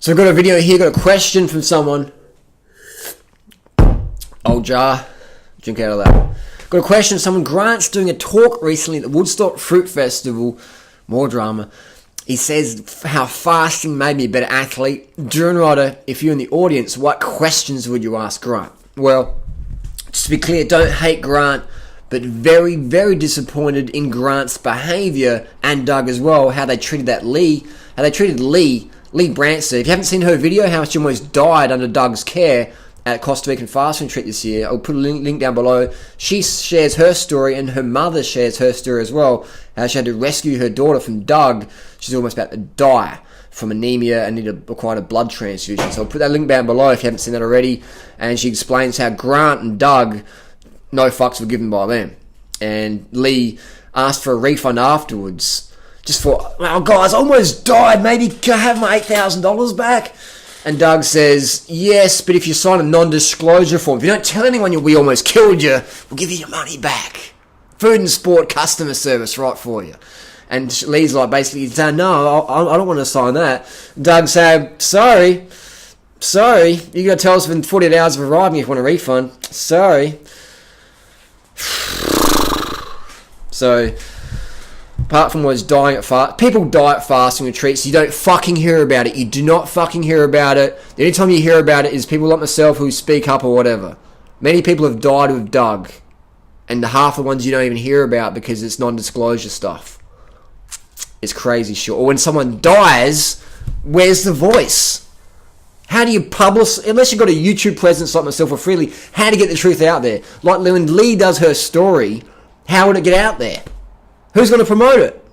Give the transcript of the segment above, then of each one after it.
So I've got a video here, got a question from someone. Old jar, drink out of that. Got a question. Someone, Grant's doing a talk recently at the Woodstock Fruit Festival. More drama. He says how fasting made me a better athlete. During Ryder, if you're in the audience, what questions would you ask Grant? Well, just to be clear, don't hate Grant, but very, very disappointed in Grant's behaviour and Doug as well, how they treated Lee Branson. If you haven't seen her video, how she almost died under Doug's care at Costa Rican fasting retreat this year, I'll put a link down below. She shares her story, and her mother shares her story as well, how she had to rescue her daughter from Doug. She's almost about to die from anemia and needed required a blood transfusion. So I'll put that link down below if you haven't seen that already. And she explains how Grant and Doug, no fucks were given by them. And Lee asked for a refund afterwards. Just for, oh guys, I almost died. Maybe can I have my $8,000 back? And Doug says, yes, but if you sign a non-disclosure form, if you don't tell anyone we almost killed you, we'll give you your money back. Food and sport customer service right for you. And Lee's like, basically, no, I don't want to sign that. Doug said, sorry, you got to tell us within 48 hours of arriving if you want a refund. Sorry. So, apart from was dying at fast, people die at fasting retreats. You don't fucking hear about it. You do not fucking hear about it. The only time you hear about it is people like myself who speak up or whatever. Many people have died with Doug, and half the ones you don't even hear about because it's non-disclosure stuff. It's crazy shit. Or when someone dies, where's the voice? How do you publish, unless you've got a YouTube presence like myself or Freely, how to get the truth out there? Like when Lee does her story, how would it get out there? Who's going to promote it?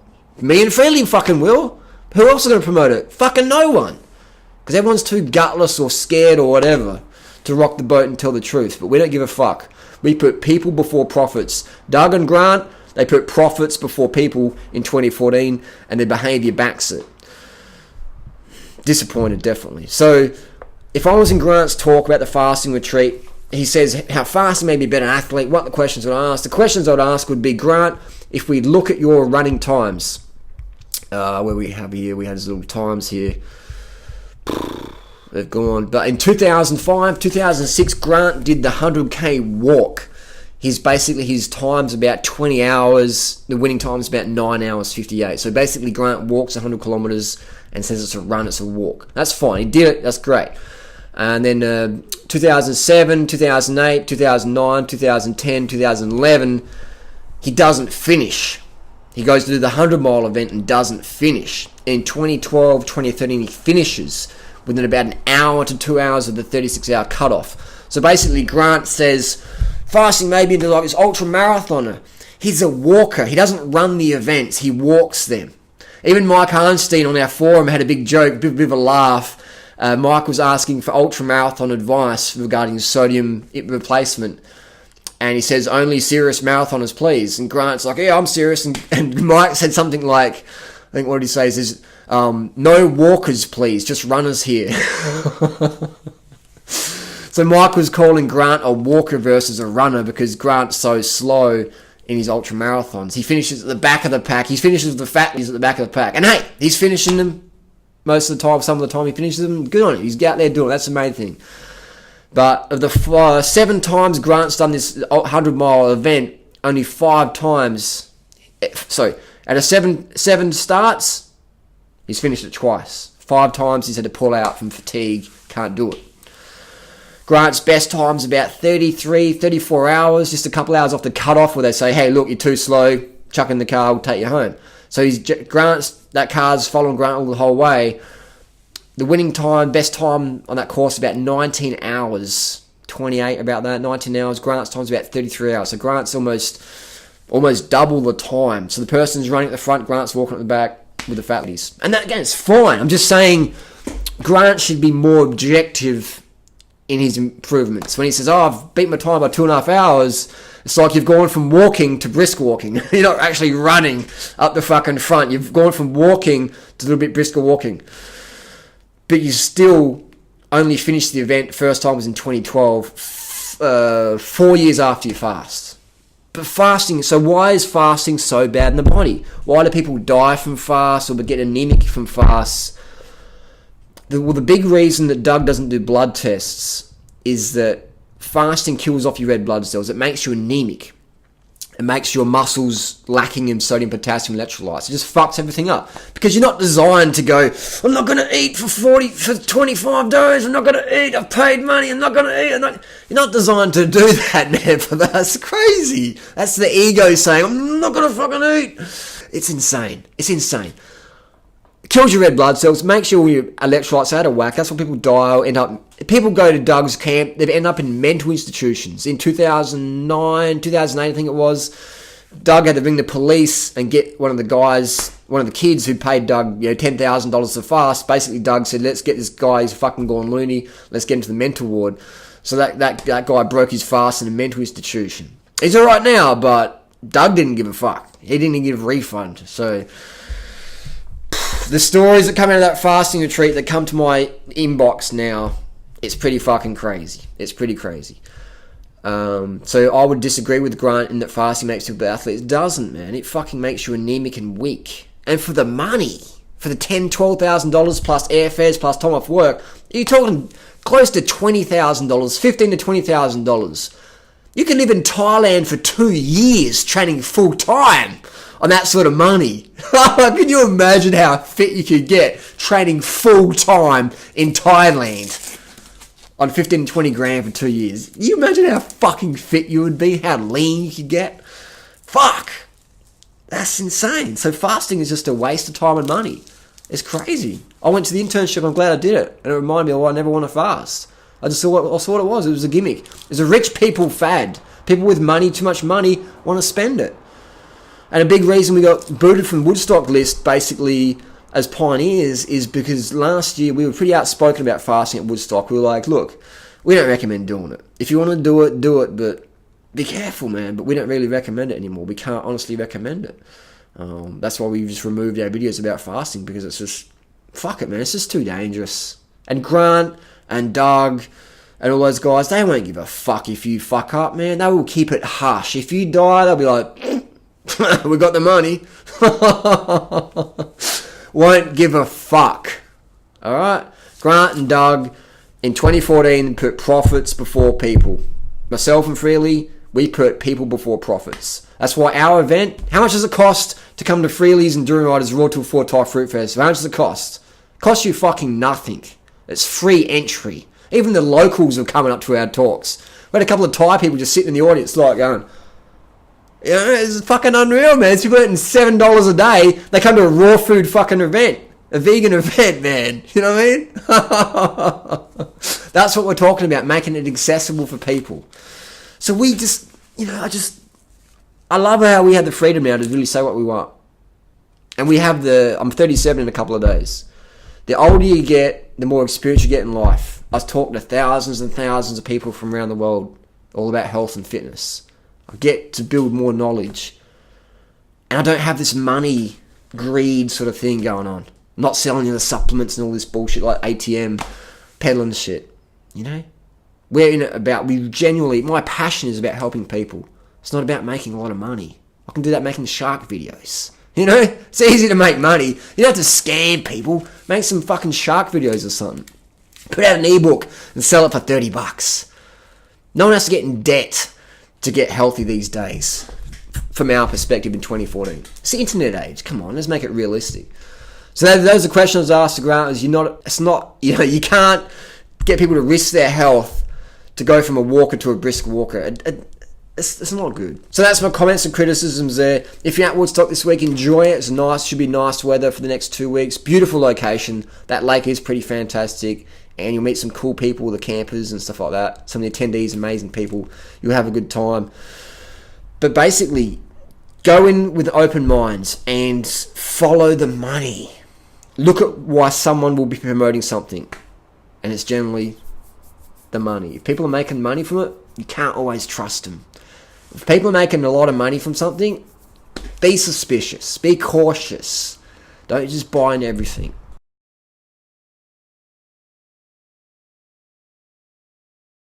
Me and Freely fucking will. Who else is going to promote it? Fucking no one. Because everyone's too gutless or scared or whatever to rock the boat and tell the truth. But we don't give a fuck. We put people before profits. Doug and Grant, they put profits before people in 2014, and their behaviour backs it. Disappointed, definitely. So, if I was in Grant's talk about the fasting retreat, he says how fasting made me a better athlete. What the questions would I ask? The questions I would ask would be, Grant, if we look at your running times, where we have here, we had his little times here. They've gone. But in 2005, 2006, Grant did the 100k walk. His time's about 20 hours. The winning time's about 9 hours 58. So basically, Grant walks 100 kilometers and says it's a run, it's a walk. That's fine. He did it. That's great. And then 2007, 2008, 2009, 2010, 2011, he doesn't finish. He goes to do the 100-mile event and doesn't finish. In 2012, 2013, he finishes within about an hour to 2 hours of the 36-hour cutoff. So basically, Grant says, fasting maybe into like this ultra-marathoner. He's a walker. He doesn't run the events. He walks them. Even Mike Arnstein on our forum had a big joke, bit of a laugh. Mike was asking for ultra-marathon advice regarding sodium replacement. And he says, only serious marathoners, please. And Grant's like, yeah, I'm serious. And Mike said something like, I think what he says is, no walkers, please, just runners here. So Mike was calling Grant a walker versus a runner because Grant's so slow in his ultra marathons. He finishes at the back of the pack. He finishes with the fatties at the back of the pack. And hey, he's finishing them most of the time. Some of the time he finishes them. Good on him. He's out there doing it. That's the main thing. But of the 7 times Grant's done this 100-mile event, only 5 times. So out of 7 starts, he's finished it twice. 5 times he's had to pull out from fatigue. Can't do it. Grant's best time's about 33, 34 hours, just a couple hours off the cutoff where they say, hey, look, you're too slow, chuck in the car, we'll take you home. So that car's following Grant all the whole way. The winning time, best time on that course, about 19 hours, 28, about that, 19 hours. Grant's time's about 33 hours. So Grant's almost double the time. So the person's running at the front, Grant's walking at the back with the fatties. And that, again, it's fine. I'm just saying Grant should be more objective in his improvements. When he says, I've beat my time by 2.5 hours, it's like you've gone from walking to brisk walking. You're not actually running up the fucking front. You've gone from walking to a little bit brisker walking. But you still only finished the event, first time was in 2012, 4 years after you fast. But fasting, so why is fasting so bad in the body? Why do people die from fast or get anemic from fast? The big reason that Doug doesn't do blood tests is that fasting kills off your red blood cells. It makes you anemic. It makes your muscles lacking in sodium, potassium, electrolytes. It just fucks everything up. Because you're not designed to go, I'm not going to eat for 25 days. I'm not going to eat. I've paid money. I'm not going to eat. You're not designed to do that, man. That's crazy. That's the ego saying, I'm not going to fucking eat. It's insane. It's insane. It kills your red blood cells. Makes your electrolytes out of whack. That's what people die or end up. People go to Doug's camp. They end up in mental institutions. In 2009, 2008, I think it was, Doug had to ring the police and get one of the kids who paid Doug, $10,000 to fast. Basically, Doug said, let's get this guy, he's fucking gone loony. Let's get him to the mental ward. So that guy broke his fast in a mental institution. He's all right now, but Doug didn't give a fuck. He didn't even give a refund. So the stories that come out of that fasting retreat that come to my inbox now, it's pretty fucking crazy. It's pretty crazy. So I would disagree with Grant in that fasting makes people athletes. It doesn't, man. It fucking makes you anemic and weak. And for the money, for the $10,000, $12,000 plus airfares plus time off work, you're talking close to $20,000, $15,000 to $20,000. You can live in Thailand for 2 years training full time on that sort of money. Can you imagine how fit you could get training full time in Thailand on 15 to 20 grand for 2 years? Can you imagine how fucking fit you would be, how lean you could get? Fuck. That's insane. So fasting is just a waste of time and money. It's crazy. I went to the internship, I'm glad I did it. And it reminded me, I never want to fast. I saw what it was. It was a gimmick. It was a rich people fad. People with money, too much money, want to spend it. And a big reason we got booted from the Woodstock list, basically, as pioneers, is because last year we were pretty outspoken about fasting at Woodstock. We were like, look, we don't recommend doing it. If you want to do it, but be careful, man. But we don't really recommend it anymore. We can't honestly recommend it. That's why we've just removed our videos about fasting, because it's just, fuck it, man. It's just too dangerous. And Grant and Doug and all those guys, they won't give a fuck if you fuck up, man. They will keep it hush. If you die, they'll be like, we got the money. Won't give a fuck. Alright? Grant and Doug in 2014 put profits before people. Myself and Freely, we put people before profits. That's why our event, how much does it cost to come to Freely's Enduring Riders Royal Tour 4 Thai Fruit Festival? How much does it cost? It costs you fucking nothing. It's free entry. Even the locals are coming up to our talks. We had a couple of Thai people just sitting in the audience like going, it's fucking unreal, man. These people earning $7 a day. They come to a raw food fucking event. A vegan event, man. You know what I mean? That's what we're talking about, making it accessible for people. So we just, I love how we have the freedom now to really say what we want. And we have I'm 37 in a couple of days. The older you get, the more experience you get in life. I was talking to thousands and thousands of people from around the world, all about health and fitness. I get to build more knowledge. And I don't have this money greed sort of thing going on. I'm not selling you the supplements and all this bullshit like ATM, peddling shit. We're in it about, my passion is about helping people. It's not about making a lot of money. I can do that making shark videos. It's easy to make money. You don't have to scam people. Make some fucking shark videos or something. Put out an ebook and sell it for $30. No one has to get in debt to get healthy these days, from our perspective in 2014. It's the internet age. Come on, let's make it realistic. So those are the questions I asked to Grant. You can't get people to risk their health to go from a walker to a brisk walker. It's not good. So that's my comments and criticisms there. If you're at Woodstock this week, enjoy it. It's nice. Should be nice weather for the next 2 weeks. Beautiful location. That lake is pretty fantastic. And you'll meet some cool people, the campers and stuff like that. Some of the attendees, amazing people. You'll have a good time. But basically, go in with open minds and follow the money. Look at why someone will be promoting something. And it's generally the money. If people are making money from it, you can't always trust them. If people are making a lot of money from something, be suspicious. Be cautious. Don't just buy into everything.